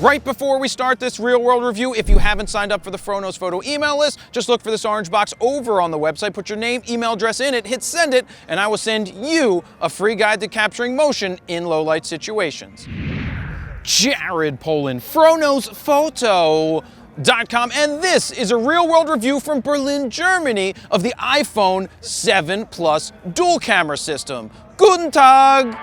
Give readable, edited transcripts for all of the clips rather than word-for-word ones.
Right before we start this real-world review, if you haven't signed up for the Fronos Photo email list, just look for this orange box over on the website, put your name, email address in it, hit send it, and I will send you a free guide to capturing motion in low-light situations. Jared Polin, FronosPhoto.com, and this is a real-world review from Berlin, Germany of the iPhone 7 Plus dual camera system. Guten Tag!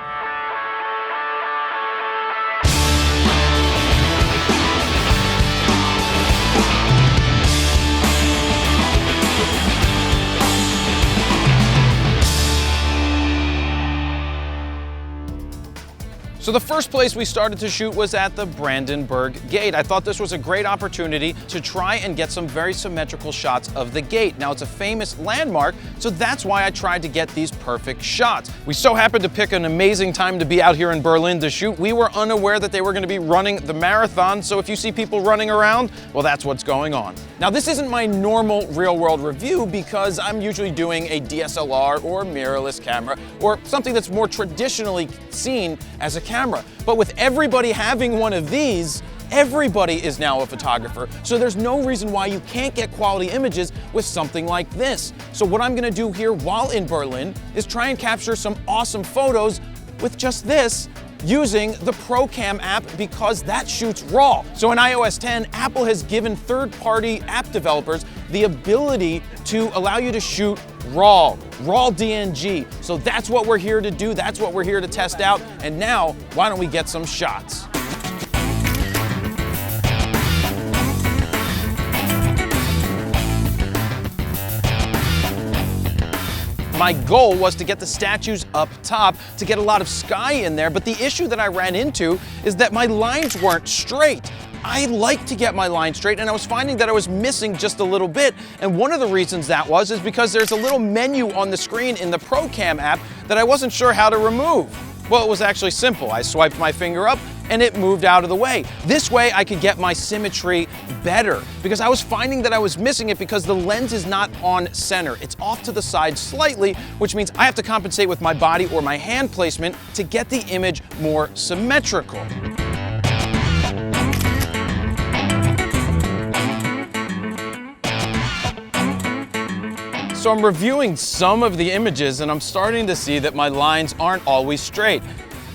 So the first place we started to shoot was at the Brandenburg Gate. I thought this was a great opportunity to try and get some very symmetrical shots of the gate. Now, it's a famous landmark, so that's why I tried to get these perfect shots. We so happened to pick an amazing time to be out here in Berlin to shoot. We were unaware that they were going to be running the marathon, so if you see people running around, well, that's what's going on. Now, this isn't my normal real-world review because I'm usually doing a DSLR or mirrorless camera or something that's more traditionally seen as a camera. But with everybody having one of these, everybody is now a photographer, so there's no reason why you can't get quality images with something like this. So what I'm gonna do here while in Berlin is try and capture some awesome photos with just this, using the ProCam app because that shoots RAW. So in iOS 10, Apple has given third-party app developers the ability to allow you to shoot RAW DNG. So that's what we're here to do, that's what we're here to test out, and now, why don't we get some shots? My goal was to get the statues up top, to get a lot of sky in there, but the issue that I ran into is that my lines weren't straight. I like to get my line straight, and I was finding that I was missing just a little bit, and one of the reasons that was is because there's a little menu on the screen in the ProCam app that I wasn't sure how to remove. Well, it was actually simple. I swiped my finger up, and it moved out of the way. This way I could get my symmetry better because I was finding that I was missing it because the lens is not on center. It's off to the side slightly, which means I have to compensate with my body or my hand placement to get the image more symmetrical. So I'm reviewing some of the images and I'm starting to see that my lines aren't always straight.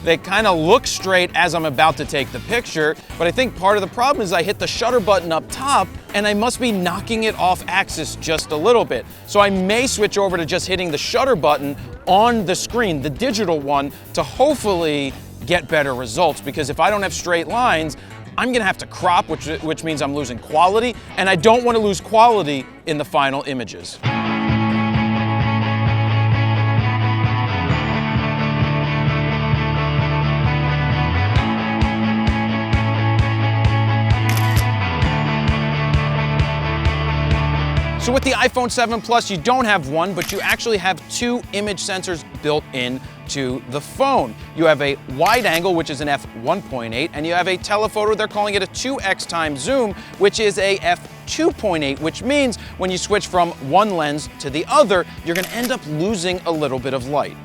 They kind of look straight as I'm about to take the picture, but I think part of the problem is I hit the shutter button up top and I must be knocking it off axis just a little bit. So I may switch over to just hitting the shutter button on the screen, the digital one, to hopefully get better results, because if I don't have straight lines, I'm gonna have to crop, which means I'm losing quality, and I don't want to lose quality in the final images. So with the iPhone 7 Plus, you don't have one, but you actually have two image sensors built into the phone. You have a wide angle, which is an f1.8, and you have a telephoto, they're calling it a 2x times zoom, which is a f2.8, which means when you switch from one lens to the other, you're gonna end up losing a little bit of light.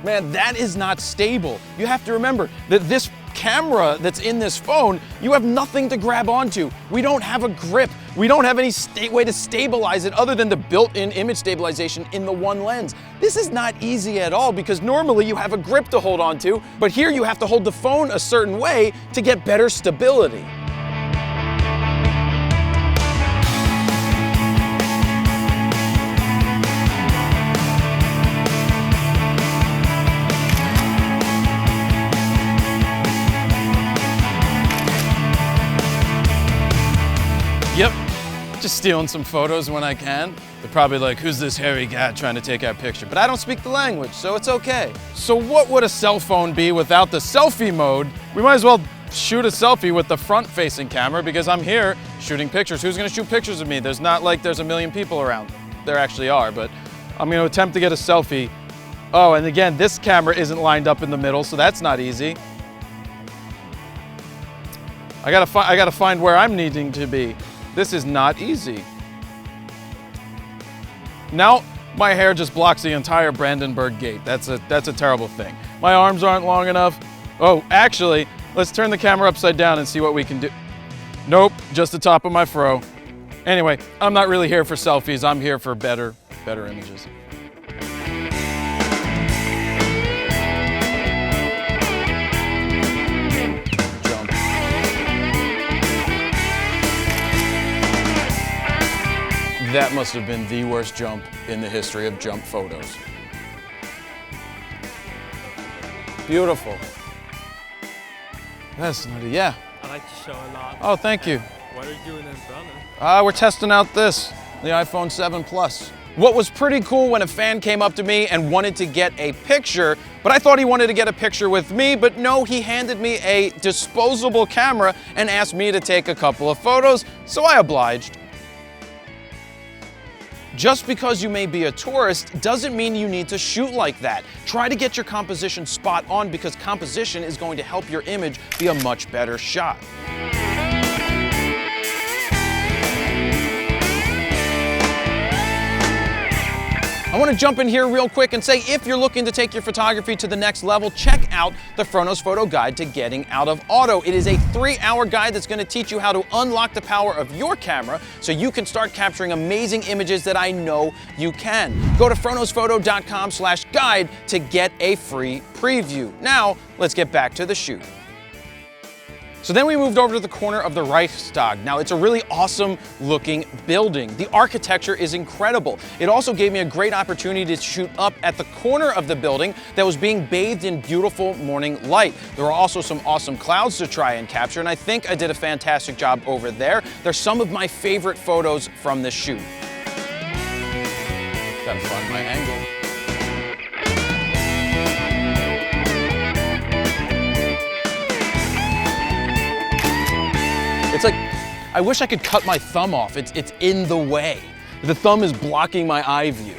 Man, that is not stable. You have to remember that this camera that's in this phone, you have nothing to grab onto. We don't have a grip. We don't have any way to stabilize it other than the built-in image stabilization in the one lens. This is not easy at all because normally you have a grip to hold onto, but here you have to hold the phone a certain way to get better stability. Yep, just stealing some photos when I can. They're probably like, who's this hairy guy trying to take our picture? But I don't speak the language, so it's okay. So what would a cell phone be without the selfie mode? We might as well shoot a selfie with the front-facing camera because I'm here shooting pictures. Who's gonna shoot pictures of me? There's not like there's a million people around. There actually are, but I'm gonna attempt to get a selfie. Oh, and again, this camera isn't lined up in the middle, so that's not easy. I gotta find where I'm needing to be. This is not easy. Now my hair just blocks the entire Brandenburg Gate. That's a terrible thing. My arms aren't long enough. Oh, actually, Let's turn the camera upside down and see what we can do. Nope, just the top of my fro. Anyway, I'm not really here for selfies. I'm here for better images. Jump. That must have been the worst jump in the history of jump photos. Beautiful. That's not yeah. I like to show a lot. Oh, thank you. What are you doing in front? We're testing out this, the iPhone 7 Plus. What was pretty cool when a fan came up to me and wanted to get a picture, but I thought he wanted to get a picture with me, but no, he handed me a disposable camera and asked me to take a couple of photos, so I obliged. Just because you may be a tourist doesn't mean you need to shoot like that. Try to get your composition spot on because composition is going to help your image be a much better shot. I want to jump in here real quick and say if you're looking to take your photography to the next level, check out the Fronos Photo Guide to Getting Out of Auto. It is a 3-hour guide that's going to teach you how to unlock the power of your camera so you can start capturing amazing images that I know you can. Go to fronosphoto.com/guide to get a free preview. Now, let's get back to the shoot. So then we moved over to the corner of the Reichstag. Now it's a really awesome looking building. The architecture is incredible. It also gave me a great opportunity to shoot up at the corner of the building that was being bathed in beautiful morning light. There were also some awesome clouds to try and capture, and I think I did a fantastic job over there. They're some of my favorite photos from this shoot. Gotta find my angle. It's like, I wish I could cut my thumb off. It's in the way. The thumb is blocking my eye view.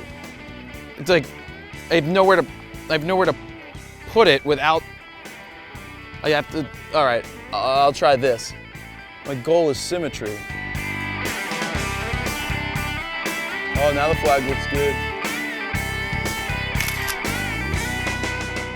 It's like, I have nowhere to put it without, I have to, all right, I'll try this. My goal is symmetry. Oh, now the flag looks good.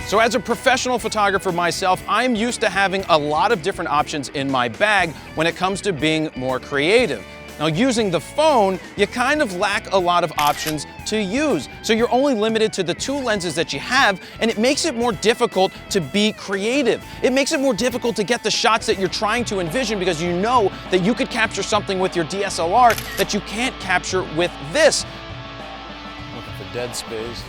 So as a professional photographer myself, I'm used to having a lot of different options in my bag when it comes to being more creative. Now using the phone, you kind of lack a lot of options to use. So you're only limited to the 2 lenses that you have, and it makes it more difficult to be creative. It makes it more difficult to get the shots that you're trying to envision because you know that you could capture something with your DSLR that you can't capture with this. Looking for dead space.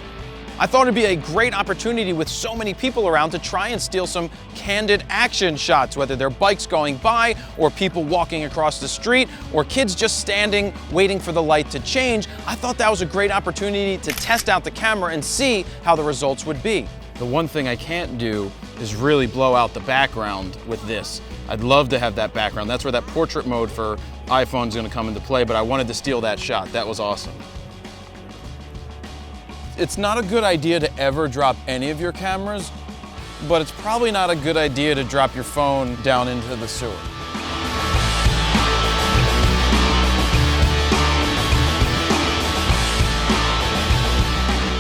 I thought it'd be a great opportunity with so many people around to try and steal some candid action shots, whether they're bikes going by, or people walking across the street, or kids just standing waiting for the light to change. I thought that was a great opportunity to test out the camera and see how the results would be. The one thing I can't do is really blow out the background with this. I'd love to have that background. That's where that portrait mode for iPhone is going to come into play, but I wanted to steal that shot. That was awesome. It's not a good idea to ever drop any of your cameras, but it's probably not a good idea to drop your phone down into the sewer.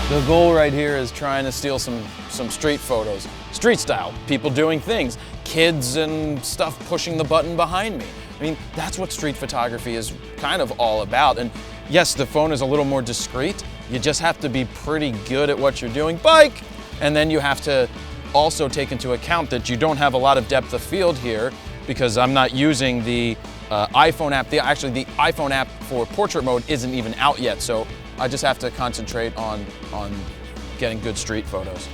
The goal right here is trying to steal some street photos. Street style, people doing things, kids and stuff pushing the button behind me. I mean, that's what street photography is kind of all about. And yes, the phone is a little more discreet. You just have to be pretty good at what you're doing. Bike! And then you have to also take into account that you don't have a lot of depth of field here because I'm not using the iPhone app. Actually, the iPhone app for portrait mode isn't even out yet, so I just have to concentrate on getting good street photos.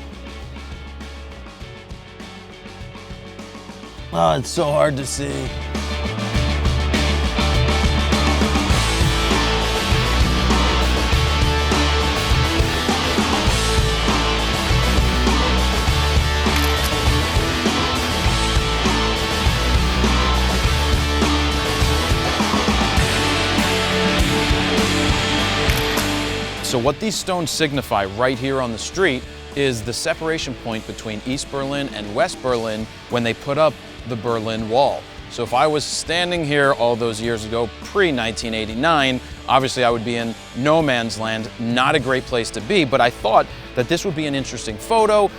Oh, it's so hard to see. So what these stones signify right here on the street is the separation point between East Berlin and West Berlin when they put up the Berlin Wall. So if I was standing here all those years ago, pre-1989, obviously I would be in no man's land, not a great place to be, but I thought that this would be an interesting photo.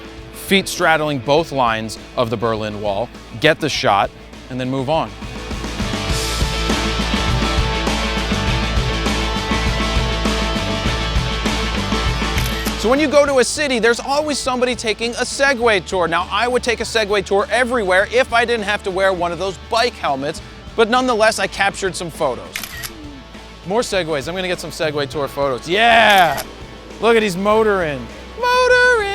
feet straddling both lines of the Berlin Wall, get the shot, and then move on. So when you go to a city, there's always somebody taking a Segway tour. Now, I would take a Segway tour everywhere if I didn't have to wear one of those bike helmets, but nonetheless, I captured some photos. More Segways. I'm gonna get some Segway tour photos. Yeah! Look at he's motoring. Motoring!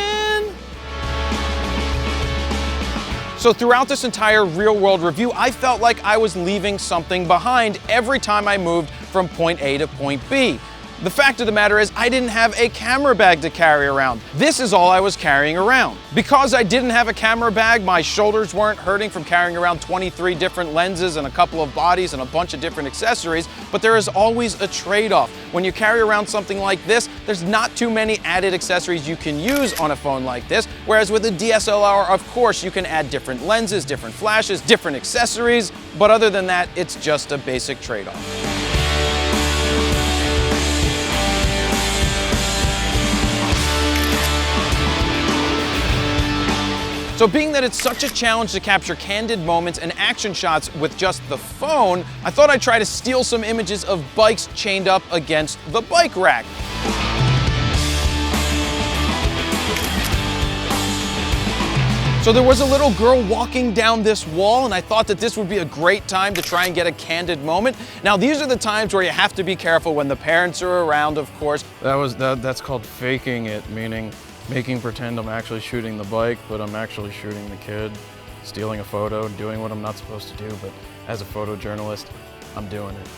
So throughout this entire real-world review, I felt like I was leaving something behind every time I moved from point A to point B. The fact of the matter is, I didn't have a camera bag to carry around. This is all I was carrying around. Because I didn't have a camera bag, my shoulders weren't hurting from carrying around 23 different lenses and a couple of bodies and a bunch of different accessories, but there is always a trade-off. When you carry around something like this, there's not too many added accessories you can use on a phone like this, whereas with a DSLR, of course, you can add different lenses, different flashes, different accessories, but other than that, it's just a basic trade-off. So being that it's such a challenge to capture candid moments and action shots with just the phone, I thought I'd try to steal some images of bikes chained up against the bike rack. So there was a little girl walking down this wall, and I thought that this would be a great time to try and get a candid moment. Now, these are the times where you have to be careful when the parents are around, of course. That's called faking it, meaning making pretend I'm actually shooting the bike, but I'm actually shooting the kid, stealing a photo, doing what I'm not supposed to do, but as a photojournalist, I'm doing it.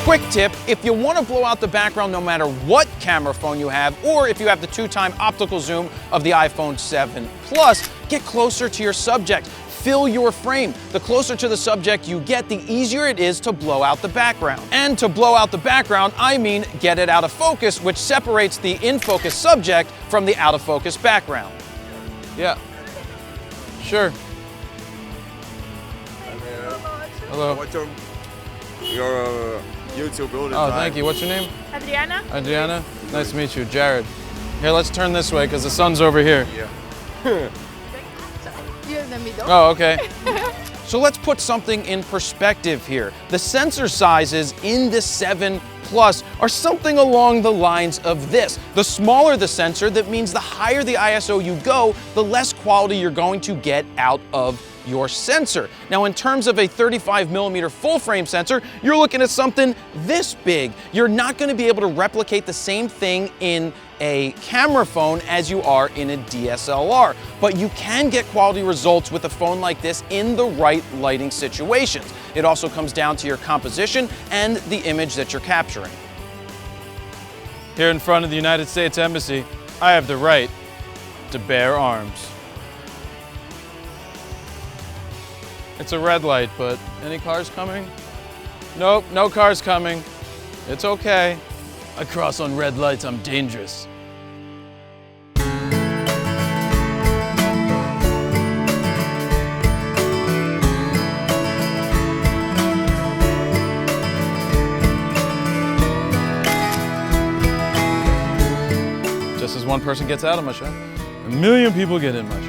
Quick tip, if you want to blow out the background no matter what camera phone you have, or if you have the 2x optical zoom of the iPhone 7 Plus, get closer to your subject. Fill your frame. The closer to the subject you get, the easier it is to blow out the background. And to blow out the background, I mean get it out of focus, which separates the in-focus subject from the out-of-focus background. Yeah. Sure. Hello. What's your YouTube building? Oh, thank you. What's your name? Adriana. Adriana? Nice to meet you. Jared. Here, let's turn this way because the sun's over here. Yeah. You're in the middle. Oh, okay. So let's put something in perspective here. The sensor sizes in the 7 Plus are something along the lines of this. The smaller the sensor, that means the higher the ISO you go, the less quality you're going to get out of your sensor. Now, in terms of a 35mm full frame sensor, you're looking at something this big. You're not going to be able to replicate the same thing in a camera phone as you are in a DSLR, but you can get quality results with a phone like this in the right lighting situations. It also comes down to your composition and the image that you're capturing. Here in front of the United States Embassy, I have the right to bear arms. It's a red light, but any cars coming? Nope, no cars coming. It's okay. I cross on red lights, I'm dangerous. Just as one person gets out of my shot, a million people get in my shot.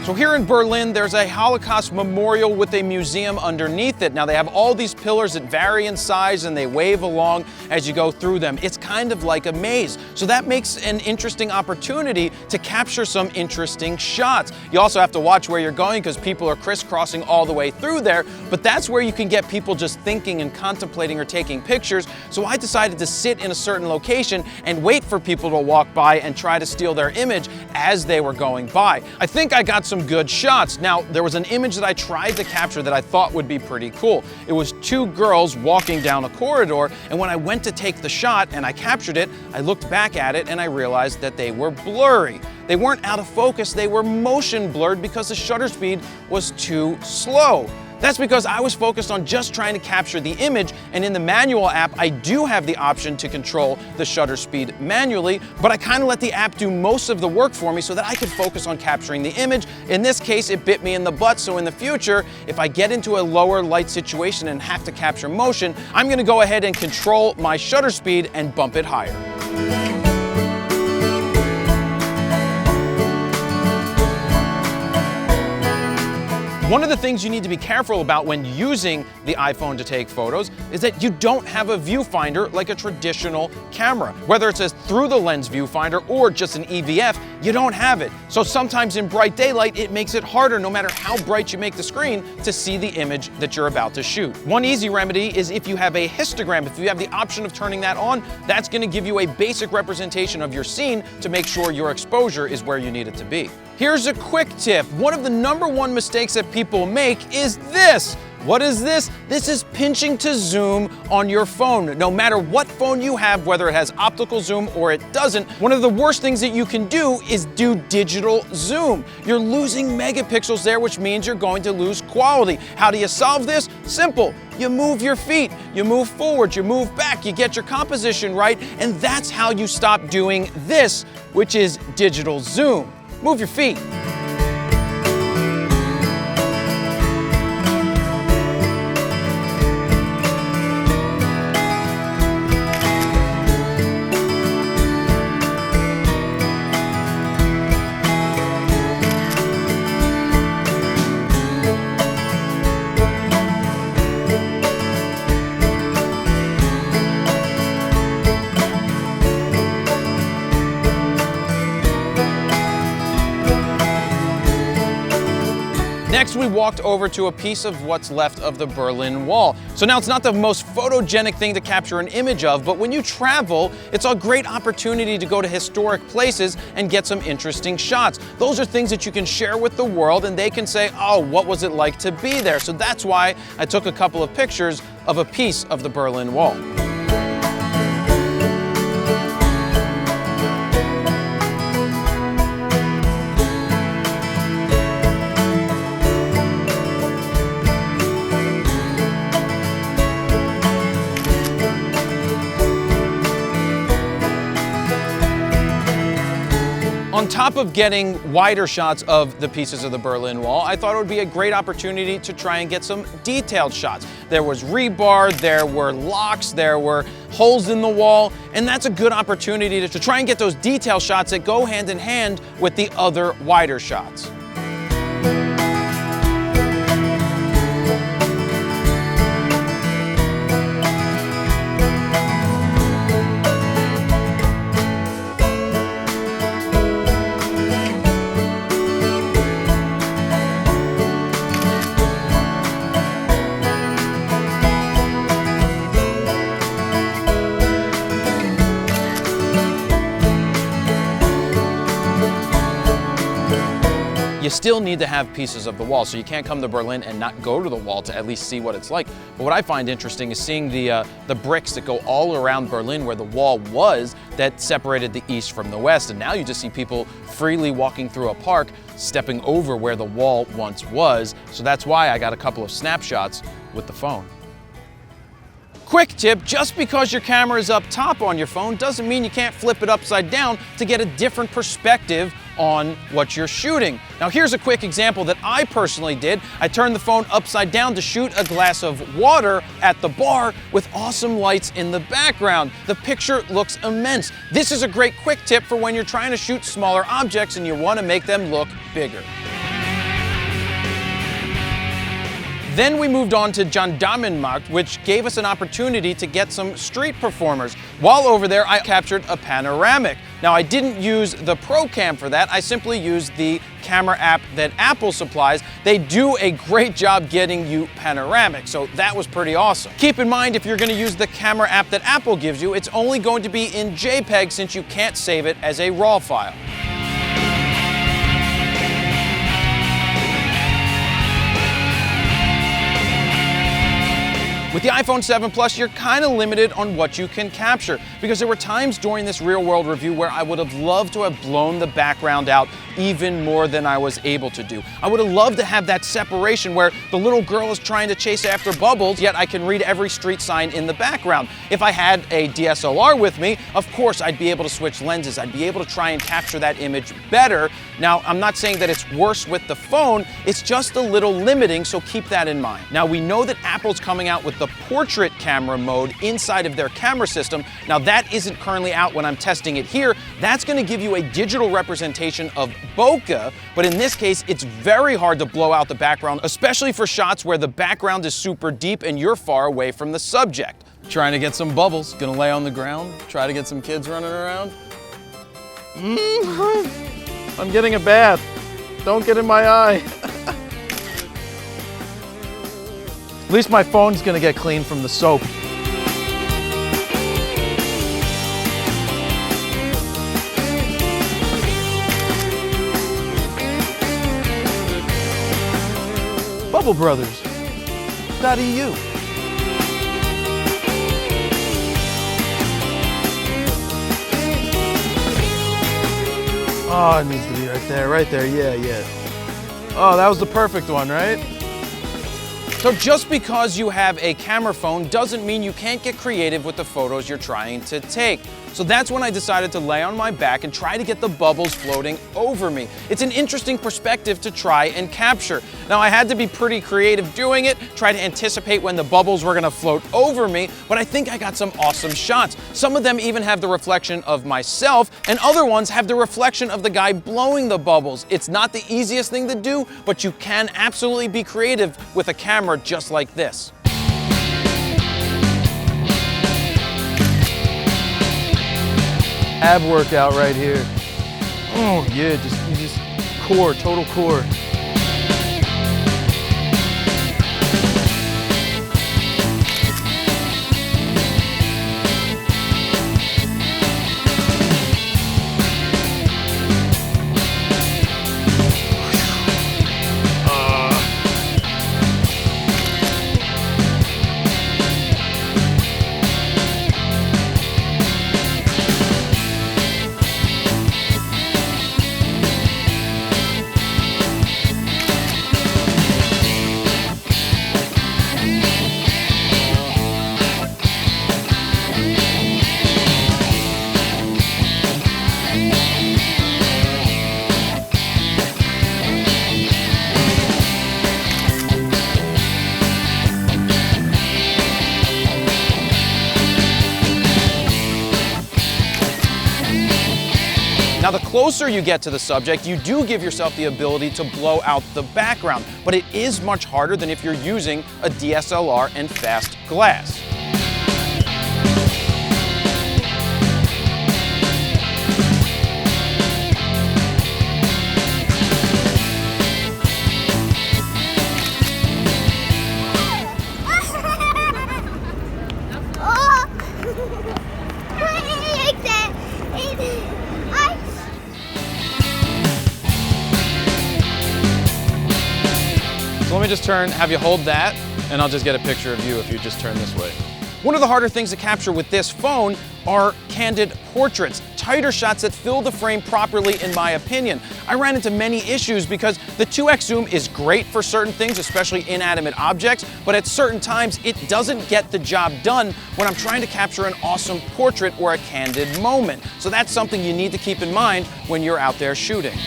So here in Berlin, there's a Holocaust memorial with a museum underneath it. Now they have all these pillars that vary in size and they wave along as you go through them. It's kind of like a maze. So that makes an interesting opportunity to capture some interesting shots. You also have to watch where you're going because people are crisscrossing all the way through there, but that's where you can get people just thinking and contemplating or taking pictures. So I decided to sit in a certain location and wait for people to walk by and try to steal their image as they were going by. I think I got some good shots. Now, there was an image that I tried to capture that I thought would be pretty cool. It was two girls walking down a corridor, and when I went to take the shot and I captured it, I looked back at it and I realized that they were blurry. They weren't out of focus, they were motion blurred because the shutter speed was too slow. That's because I was focused on just trying to capture the image, and in the manual app, I do have the option to control the shutter speed manually, but I kind of let the app do most of the work for me so that I could focus on capturing the image. In this case, it bit me in the butt, so in the future, if I get into a lower light situation and have to capture motion, I'm gonna go ahead and control my shutter speed and bump it higher. One of the things you need to be careful about when using the iPhone to take photos is that you don't have a viewfinder like a traditional camera. Whether it's a through the lens viewfinder or just an EVF, you don't have it. So sometimes in bright daylight, it makes it harder, no matter how bright you make the screen, to see the image that you're about to shoot. One easy remedy is if you have a histogram, if you have the option of turning that on, that's gonna give you a basic representation of your scene to make sure your exposure is where you need it to be. Here's a quick tip. One of the #1 mistakes that people make is this. What is this? This is pinching to zoom on your phone. No matter what phone you have, whether it has optical zoom or it doesn't, one of the worst things that you can do is do digital zoom. You're losing megapixels there, which means you're going to lose quality. How do you solve this? Simple. You move your feet, you move forward, you move back, you get your composition right, and that's how you stop doing this, which is digital zoom. Move your feet. Next, we walked over to a piece of what's left of the Berlin Wall. So now it's not the most photogenic thing to capture an image of, but when you travel, it's a great opportunity to go to historic places and get some interesting shots. Those are things that you can share with the world and they can say, oh, what was it like to be there? So that's why I took a couple of pictures of a piece of the Berlin Wall. On top of getting wider shots of the pieces of the Berlin Wall, I thought it would be a great opportunity to try and get some detailed shots. There was rebar, there were locks, there were holes in the wall, and that's a good opportunity to try and get those detail shots that go hand in hand with the other wider shots. You still need to have pieces of the wall, so you can't come to Berlin and not go to the wall to at least see what it's like. But what I find interesting is seeing the bricks that go all around Berlin where the wall was that separated the east from the west. And now you just see people freely walking through a park, stepping over where the wall once was. So that's why I got a couple of snapshots with the phone. Quick tip, just because your camera is up top on your phone doesn't mean you can't flip it upside down to get a different perspective on what you're shooting. Now here's a quick example that I personally did. I turned the phone upside down to shoot a glass of water at the bar with awesome lights in the background. The picture looks immense. This is a great quick tip for when you're trying to shoot smaller objects and you want to make them look bigger. Then we moved on to Gendarmenmarkt, which gave us an opportunity to get some street performers. While over there, I captured a panoramic. Now, I didn't use the ProCam for that. I simply used the camera app that Apple supplies. They do a great job getting you panoramic, so that was pretty awesome. Keep in mind, if you're going to use the camera app that Apple gives you, it's only going to be in JPEG since you can't save it as a RAW file. With the iPhone 7 Plus, you're kind of limited on what you can capture, because there were times during this real-world review where I would have loved to have blown the background out even more than I was able to do. I would have loved to have that separation where the little girl is trying to chase after bubbles, yet I can read every street sign in the background. If I had a DSLR with me, of course I'd be able to switch lenses. I'd be able to try and capture that image better. Now, I'm not saying that it's worse with the phone, it's just a little limiting, so keep that in mind. Now, we know that Apple's coming out with the portrait camera mode inside of their camera system. Now, that isn't currently out when I'm testing it here. That's going to give you a digital representation of bokeh, but in this case, it's very hard to blow out the background, especially for shots where the background is super deep and you're far away from the subject. Trying to get some bubbles, gonna lay on the ground, try to get some kids running around. I'm getting a bath. Don't get in my eye. At least my phone's gonna get clean from the soap. Bubble Brothers. .eu. Oh, it needs to be right there, yeah. Oh, that was the perfect one, right? So just because you have a camera phone doesn't mean you can't get creative with the photos you're trying to take. So that's when I decided to lay on my back and try to get the bubbles floating over me. It's an interesting perspective to try and capture. Now, I had to be pretty creative doing it, try to anticipate when the bubbles were gonna float over me, but I think I got some awesome shots. Some of them even have the reflection of myself, and other ones have the reflection of the guy blowing the bubbles. It's not the easiest thing to do, but you can absolutely be creative with a camera just like this. Ab workout right here. Oh yeah, just core, total core. Now, the closer you get to the subject, you do give yourself the ability to blow out the background, but it is much harder than if you're using a DSLR and fast glass. So let me just have you hold that, and I'll just get a picture of you if you just turn this way. One of the harder things to capture with this phone are candid portraits, tighter shots that fill the frame properly, in my opinion. I ran into many issues because the 2x zoom is great for certain things, especially inanimate objects, but at certain times it doesn't get the job done when I'm trying to capture an awesome portrait or a candid moment. So that's something you need to keep in mind when you're out there shooting.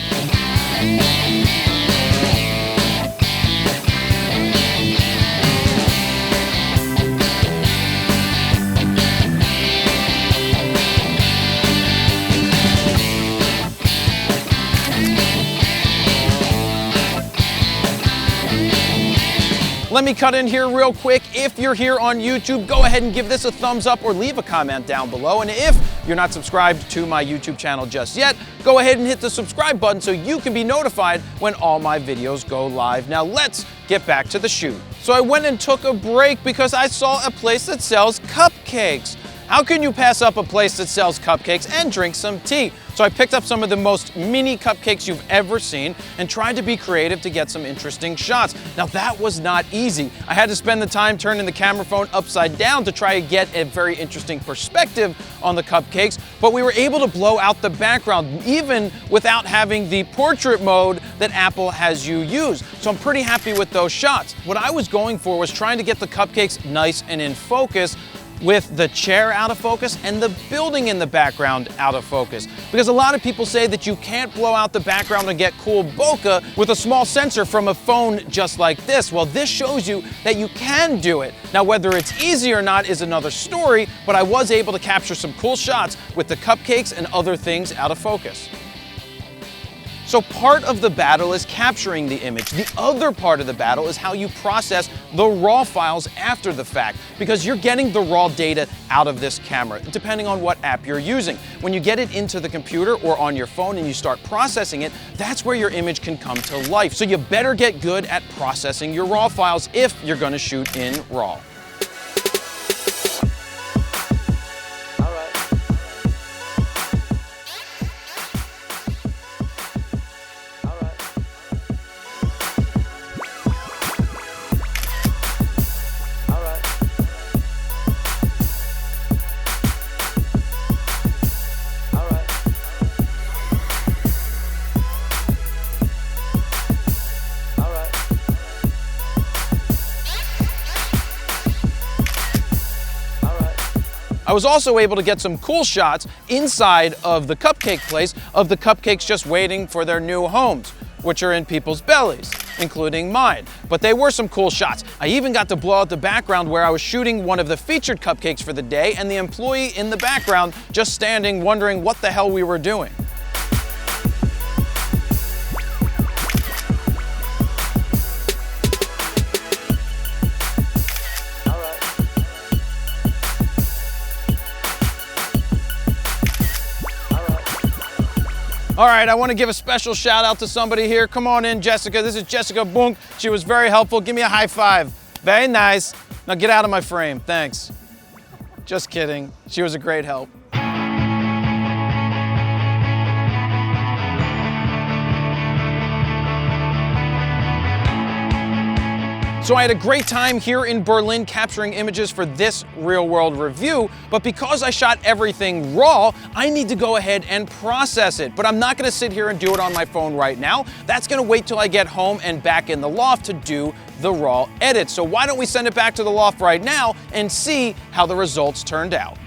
Let me cut in here real quick. If you're here on YouTube, go ahead and give this a thumbs up or leave a comment down below. And if you're not subscribed to my YouTube channel just yet, go ahead and hit the subscribe button so you can be notified when all my videos go live. Now let's get back to the shoot. So I went and took a break because I saw a place that sells cupcakes. How can you pass up a place that sells cupcakes and drink some tea? So I picked up some of the most mini cupcakes you've ever seen and tried to be creative to get some interesting shots. Now that was not easy. I had to spend the time turning the camera phone upside down to try to get a very interesting perspective on the cupcakes, but we were able to blow out the background even without having the portrait mode that Apple has you use. So I'm pretty happy with those shots. What I was going for was trying to get the cupcakes nice and in focus, with the chair out of focus and the building in the background out of focus. Because a lot of people say that you can't blow out the background and get cool bokeh with a small sensor from a phone just like this. Well, this shows you that you can do it. Now, whether it's easy or not is another story, but I was able to capture some cool shots with the cupcakes and other things out of focus. So part of the battle is capturing the image. The other part of the battle is how you process the raw files after the fact, because you're getting the raw data out of this camera, depending on what app you're using. When you get it into the computer or on your phone and you start processing it, that's where your image can come to life. So you better get good at processing your raw files if you're going to shoot in RAW. I was also able to get some cool shots inside of the cupcake place of the cupcakes just waiting for their new homes, which are in people's bellies, including mine. But they were some cool shots. I even got to blow out the background where I was shooting one of the featured cupcakes for the day and the employee in the background just standing wondering what the hell we were doing. All right, I want to give a special shout out to somebody here. Come on in, Jessica. This is Jessica Bunk. She was very helpful. Give me a high five. Very nice. Now get out of my frame. Thanks. Just kidding. She was a great help. So I had a great time here in Berlin capturing images for this real-world review, but because I shot everything raw, I need to go ahead and process it. But I'm not gonna sit here and do it on my phone right now. That's gonna wait till I get home and back in the loft to do the raw edit. So why don't we send it back to the loft right now and see how the results turned out.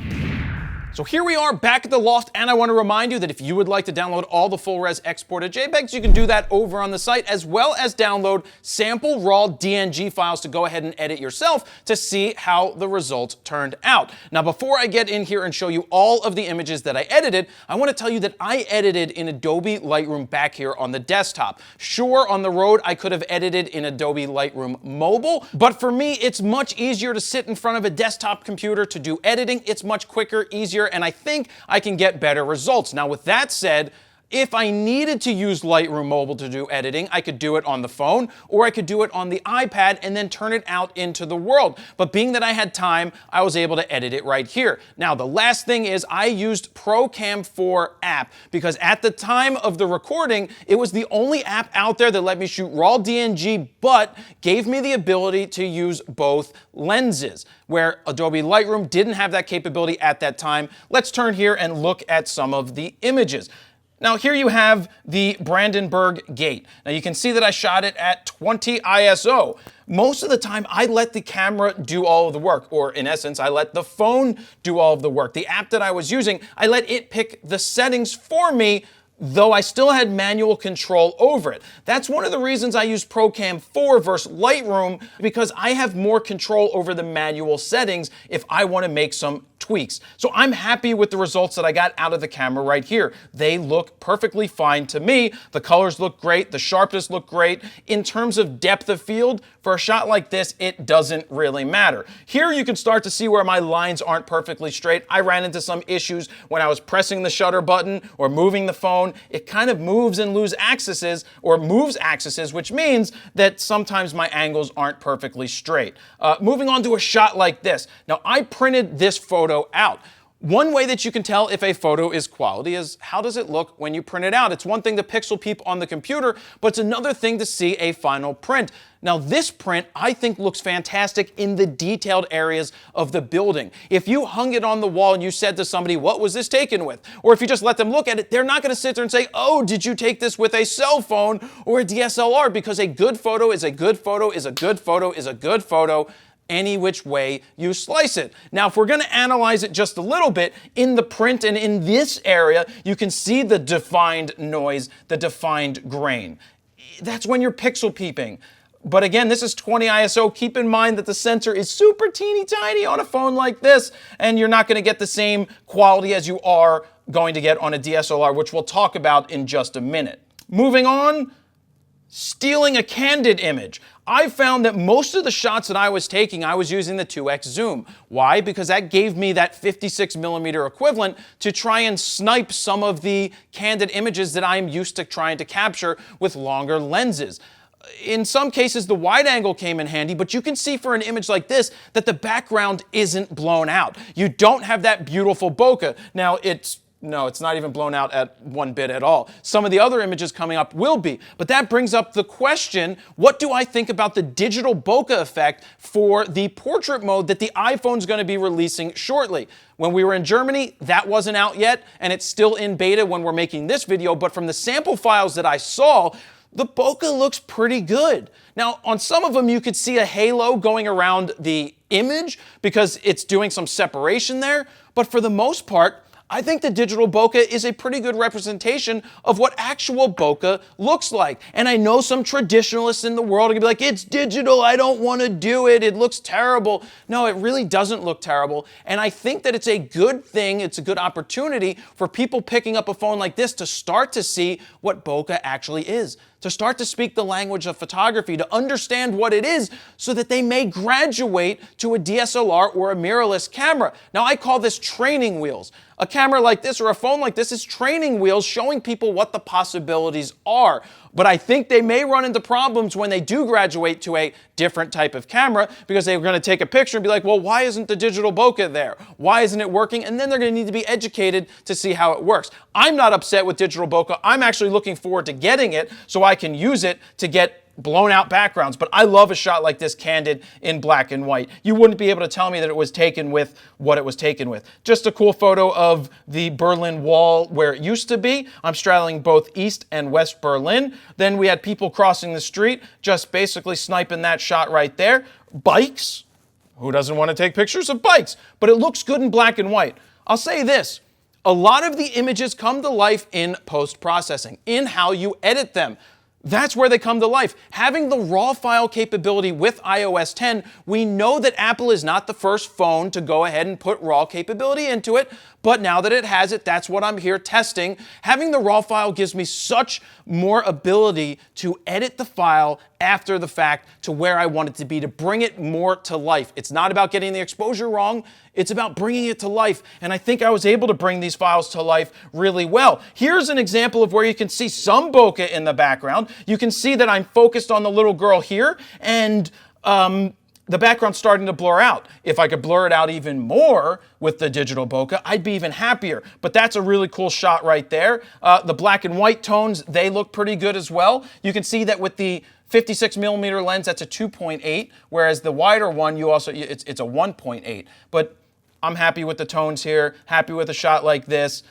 So here we are back at the loft, and I want to remind you that if you would like to download all the full res exported JPEGs, you can do that over on the site, as well as download sample raw DNG files to go ahead and edit yourself to see how the results turned out. Now, before I get in here and show you all of the images that I edited, I want to tell you that I edited in Adobe Lightroom back here on the desktop. Sure, on the road, I could have edited in Adobe Lightroom Mobile, but for me, it's much easier to sit in front of a desktop computer to do editing. It's much quicker, easier, and I think I can get better results. Now, with that said, if I needed to use Lightroom Mobile to do editing, I could do it on the phone, or I could do it on the iPad and then turn it out into the world. But being that I had time, I was able to edit it right here. Now, the last thing is I used ProCam 4 app because at the time of the recording, it was the only app out there that let me shoot raw DNG, but gave me the ability to use both lenses, where Adobe Lightroom didn't have that capability at that time. Let's turn here and look at some of the images. Now here you have the Brandenburg Gate. Now you can see that I shot it at 20 ISO. Most of the time I let the camera do all of the work, or in essence, I let the phone do all of the work. The app that I was using, I let it pick the settings for me, though I still had manual control over it. That's one of the reasons I use ProCam 4 versus Lightroom, because I have more control over the manual settings if I want to make some tweaks. So I'm happy with the results that I got out of the camera right here. They look perfectly fine to me. The colors look great. The sharpness look great. In terms of depth of field, for a shot like this, it doesn't really matter. Here you can start to see where my lines aren't perfectly straight. I ran into some issues when I was pressing the shutter button or moving the phone. It kind of moves and moves axes, which means that sometimes my angles aren't perfectly straight. Moving on to a shot like this. Now, I printed this photo photo out. One way that you can tell if a photo is quality is how does it look when you print it out. It's one thing to pixel peep on the computer, but it's another thing to see a final print. Now this print I think looks fantastic in the detailed areas of the building. If you hung it on the wall and you said to somebody, what was this taken with? Or if you just let them look at it, they're not going to sit there and say, oh, did you take this with a cell phone or a DSLR? Because a good photo is a good photo is a good photo is a good photo any which way you slice it. Now, if we're going to analyze it just a little bit, in the print and in this area, you can see the defined noise, the defined grain. That's when you're pixel peeping. But again, this is 20 ISO. Keep in mind that the sensor is super teeny tiny on a phone like this, and you're not going to get the same quality as you are going to get on a DSLR, which we'll talk about in just a minute. Moving on, stealing a candid image. I found that most of the shots that I was taking, I was using the 2x zoom. Why? Because that gave me that 56mm equivalent to try and snipe some of the candid images that I'm used to trying to capture with longer lenses. In some cases, the wide angle came in handy, but you can see for an image like this that the background isn't blown out. You don't have that beautiful bokeh. Now, no, it's not even blown out at one bit at all. Some of the other images coming up will be. But that brings up the question, what do I think about the digital bokeh effect for the portrait mode that the iPhone's going to be releasing shortly? When we were in Germany, that wasn't out yet, and it's still in beta when we're making this video, but from the sample files that I saw, the bokeh looks pretty good. Now, on some of them, you could see a halo going around the image because it's doing some separation there, but for the most part, I think the digital bokeh is a pretty good representation of what actual bokeh looks like. And I know some traditionalists in the world are going to be like, it's digital, I don't want to do it, it looks terrible. No, it really doesn't look terrible. And I think that it's a good thing, it's a good opportunity for people picking up a phone like this to start to see what bokeh actually is, to start to speak the language of photography, to understand what it is so that they may graduate to a DSLR or a mirrorless camera. Now, I call this training wheels. A camera like this or a phone like this is training wheels showing people what the possibilities are. But I think they may run into problems when they do graduate to a different type of camera because they're going to take a picture and be like, well, why isn't the digital bokeh there? Why isn't it working? And then they're going to need to be educated to see how it works. I'm not upset with digital bokeh. I'm actually looking forward to getting it so I can use it to get blown out backgrounds, but I love a shot like this candid in black and white. You wouldn't be able to tell me that it was taken with what it was taken with. Just a cool photo of the Berlin Wall where it used to be. I'm straddling both East and West Berlin. Then we had people crossing the street, just basically sniping that shot right there. Bikes. Who doesn't want to take pictures of bikes? But it looks good in black and white. I'll say this. A lot of the images come to life in post-processing, in how you edit them. That's where they come to life. Having the raw file capability with iOS 10, we know that Apple is not the first phone to go ahead and put raw capability into it, but now that it has it, that's what I'm here testing. Having the raw file gives me such more ability to edit the file after the fact to where I want it to be, to bring it more to life. It's not about getting the exposure wrong, it's about bringing it to life, and I think I was able to bring these files to life really well. Here's an example of where you can see some bokeh in the background. You can see that I'm focused on the little girl here, and the background's starting to blur out. If I could blur it out even more with the digital bokeh, I'd be even happier. But that's a really cool shot right there. The black and white tones, they look pretty good as well. You can see that with the 56mm lens, that's a 2.8, whereas the wider one, it's a 1.8. But I'm happy with the tones here, happy with a shot like this.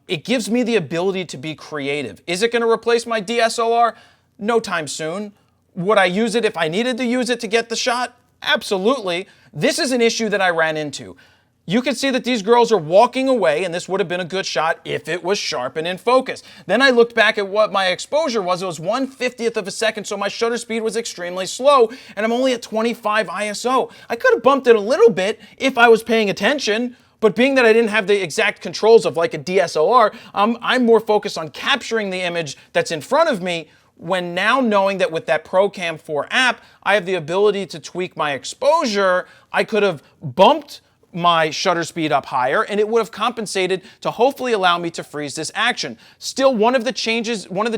It gives me the ability to be creative. Is it going to replace my DSLR? No time soon. Would I use it if I needed to use it to get the shot? Absolutely. This is an issue that I ran into. You can see that these girls are walking away, and this would have been a good shot if it was sharp and in focus. Then I looked back at what my exposure was. It was 1/50th of a second, so my shutter speed was extremely slow, and I'm only at 25 ISO. I could have bumped it a little bit if I was paying attention, but being that I didn't have the exact controls of like a DSLR, I'm more focused on capturing the image that's in front of me, when now knowing that with that ProCam 4 app, I have the ability to tweak my exposure. I could have bumped my shutter speed up higher, and it would have compensated to hopefully allow me to freeze this action. Still, one of the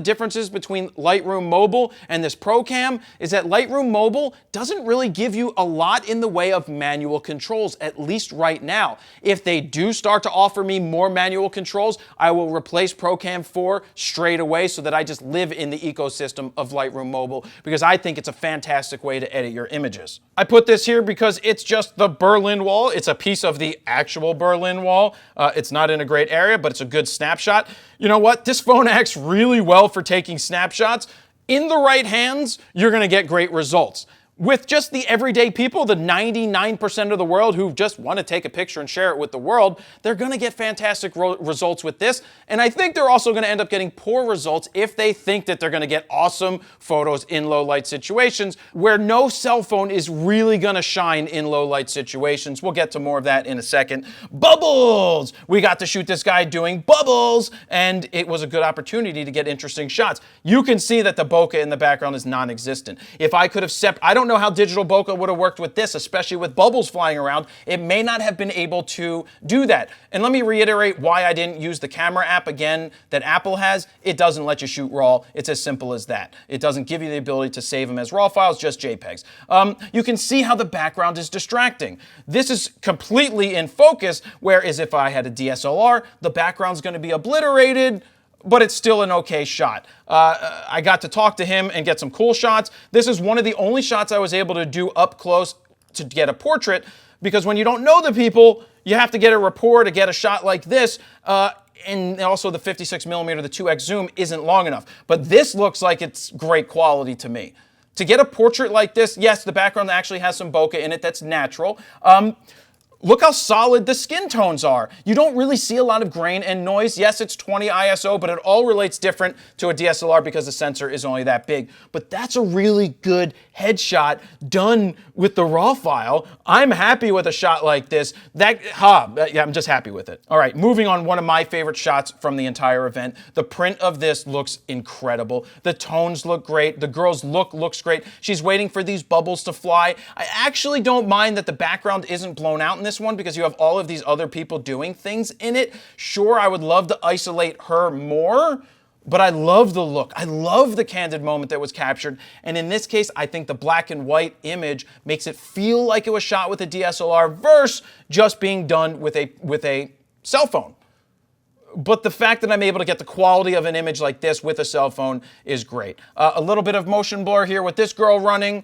differences between Lightroom Mobile and this ProCam is that Lightroom Mobile doesn't really give you a lot in the way of manual controls, at least right now. If they do start to offer me more manual controls, I will replace ProCam 4 straight away so that I just live in the ecosystem of Lightroom Mobile, because I think it's a fantastic way to edit your images. I put this here because it's just the Berlin Wall. It's a piece of the actual Berlin Wall. It's not in a great area, but it's a good snapshot. You know what? This phone acts really well for taking snapshots. In the right hands, you're going to get great results. With just the everyday people, the 99% of the world who just want to take a picture and share it with the world, they're going to get fantastic results with this. And I think they're also going to end up getting poor results if they think that they're going to get awesome photos in low light situations, where no cell phone is really going to shine in low light situations. We'll get to more of that in a second. Bubbles! We got to shoot this guy doing bubbles, and it was a good opportunity to get interesting shots. You can see that the bokeh in the background is non-existent. If I could have I don't know how digital bokeh would have worked with this, especially with bubbles flying around. It may not have been able to do that. And let me reiterate why I didn't use the camera app again that Apple has. It doesn't let you shoot RAW. It's as simple as that. It doesn't give you the ability to save them as RAW files, just JPEGs. You can see how the background is distracting. This is completely in focus, whereas if I had a DSLR, the background's going to be obliterated, but it's still an okay shot. I got to talk to him and get some cool shots. This is one of the only shots I was able to do up close to get a portrait, because when you don't know the people, you have to get a rapport to get a shot like this. And also the 56mm, the 2x zoom isn't long enough. But this looks like it's great quality to me. To get a portrait like this, yes, the background actually has some bokeh in it. That's natural. Look how solid the skin tones are. You don't really see a lot of grain and noise. Yes, it's 20 ISO, but it all relates different to a DSLR because the sensor is only that big. But that's a really good headshot done with the RAW file. I'm happy with a shot like this. Yeah, I'm just happy with it. All right, moving on, one of my favorite shots from the entire event. The print of this looks incredible. The tones look great. The girl's look looks great. She's waiting for these bubbles to fly. I actually don't mind that the background isn't blown out in this one, because you have all of these other people doing things in it. Sure, I would love to isolate her more, but I love the look. I love the candid moment that was captured. And in this case, I think the black and white image makes it feel like it was shot with a DSLR versus just being done with a cell phone. But the fact that I'm able to get the quality of an image like this with a cell phone is great. A little bit of motion blur here with this girl running.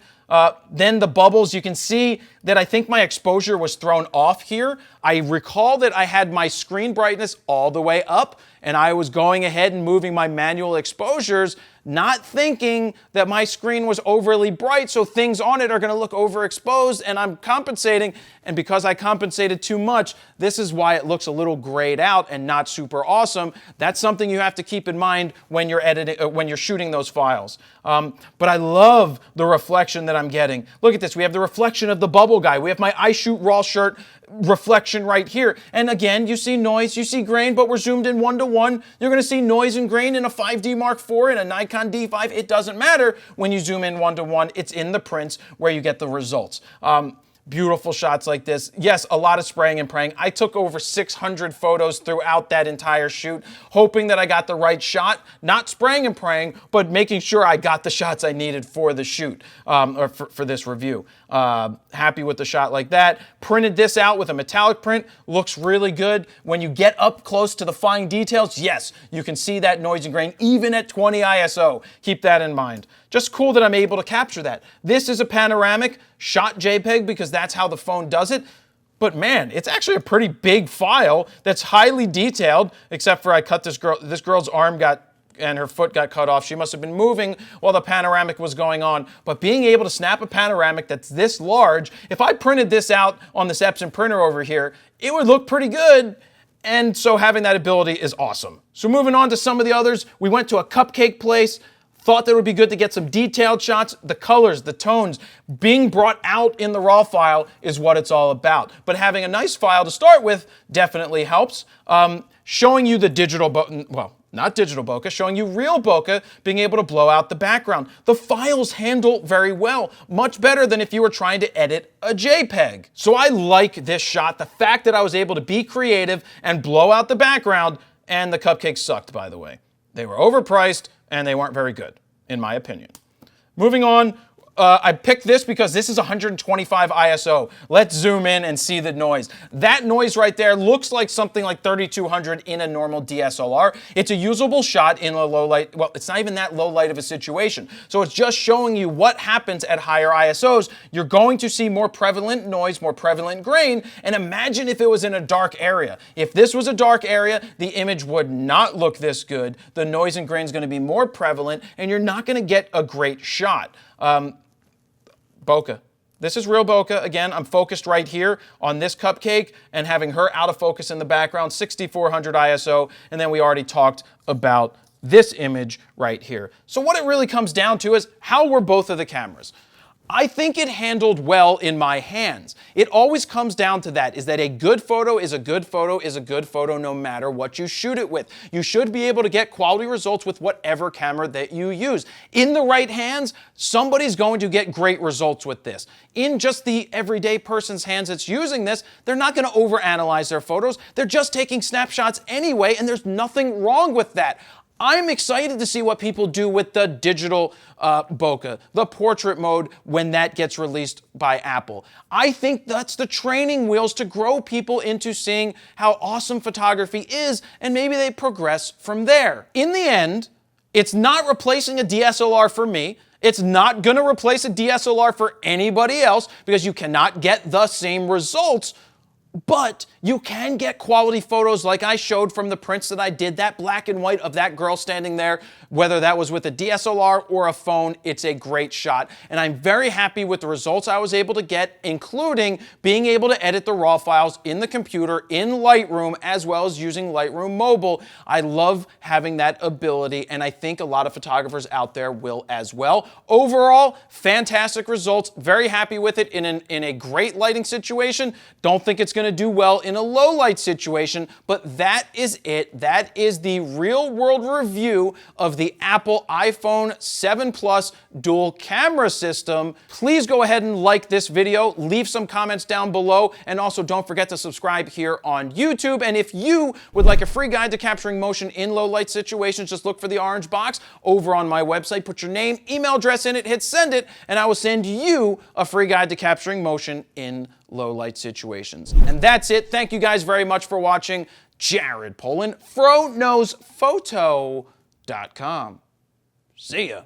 Then the bubbles, you can see that I think my exposure was thrown off here. I recall that I had my screen brightness all the way up, and I was going ahead and moving my manual exposures, not thinking that my screen was overly bright, so things on it are going to look overexposed, and I'm compensating. And because I compensated too much, this is why it looks a little grayed out and not super awesome. That's something you have to keep in mind when you're editing, when you're shooting those files. But I love the reflection that I'm getting. Look at this. We have the reflection of the bubble guy. We have my I Shoot RAW shirt reflection right here. And again, you see noise, you see grain, but we're zoomed in 1:1. You're going to see noise and grain in a 5D Mark IV and a Nikon D5. It doesn't matter when you zoom in 1:1. It's in the prints where you get the results. Beautiful shots like this. Yes, a lot of spraying and praying. I took over 600 photos throughout that entire shoot, hoping that I got the right shot, not spraying and praying, but making sure I got the shots I needed for the shoot, or for this review. Happy with the shot like that. Printed this out with a metallic print. Looks really good. When you get up close to the fine details, yes, you can see that noise and grain even at 20 ISO. Keep that in mind. Just cool that I'm able to capture that. This is a panoramic shot JPEG because that's how the phone does it. But man, it's actually a pretty big file that's highly detailed, except for I cut this girl's arm and her foot got cut off. She must have been moving while the panoramic was going on. But being able to snap a panoramic that's this large, if I printed this out on this Epson printer over here, it would look pretty good. And so having that ability is awesome. So moving on to some of the others, we went to a cupcake place. Thought that it would be good to get some detailed shots. The colors, the tones, being brought out in the RAW file is what it's all about. But having a nice file to start with definitely helps. Showing you the digital button, well, not digital bokeh, showing you real bokeh being able to blow out the background. The files handle very well, much better than if you were trying to edit a JPEG. So I like this shot, the fact that I was able to be creative and blow out the background, and the cupcakes sucked, by the way. They were overpriced and they weren't very good, in my opinion. Moving on, I picked this because this is 125 ISO. Let's zoom in and see the noise. That noise right there looks like something like 3200 in a normal DSLR. It's a usable shot in a low light. Well, it's not even that low light of a situation. So it's just showing you what happens at higher ISOs. You're going to see more prevalent noise, more prevalent grain. And imagine if it was in a dark area. If this was a dark area, the image would not look this good. The noise and grain is going to be more prevalent, and you're not going to get a great shot. Bokeh. This is real bokeh. Again, I'm focused right here on this cupcake and having her out of focus in the background, 6400 ISO, and then we already talked about this image right here. So what it really comes down to is how were both of the cameras? I think it handled well in my hands. It always comes down to that, is that a good photo is a good photo is a good photo no matter what you shoot it with. You should be able to get quality results with whatever camera that you use. In the right hands, somebody's going to get great results with this. In just the everyday person's hands that's using this, they're not going to overanalyze their photos. They're just taking snapshots anyway, and there's nothing wrong with that. I'm excited to see what people do with the digital bokeh, the portrait mode, when that gets released by Apple. I think that's the training wheels to grow people into seeing how awesome photography is, and maybe they progress from there. In the end, it's not replacing a DSLR for me. It's not going to replace a DSLR for anybody else because you cannot get the same results. But you can get quality photos like I showed from the prints that I did, that black and white of that girl standing there, whether that was with a DSLR or a phone. It's a great shot. And I'm very happy with the results I was able to get, including being able to edit the RAW files in the computer in Lightroom, as well as using Lightroom Mobile. I love having that ability, and I think a lot of photographers out there will as well. Overall, fantastic results. Very happy with it in a great lighting situation. Don't think it's going to do well in a low light situation, but that is it. That is the real world review of the Apple iPhone 7 Plus dual camera system. Please go ahead and like this video, leave some comments down below, and also don't forget to subscribe here on YouTube. And if you would like a free guide to capturing motion in low light situations, just look for the orange box over on my website, put your name, email address in it, hit send it, and I will send you a free guide to capturing motion in low light situations. And that's it. Thank you guys very much for watching. Jared Polin, FroKnowsPhoto.com. See ya.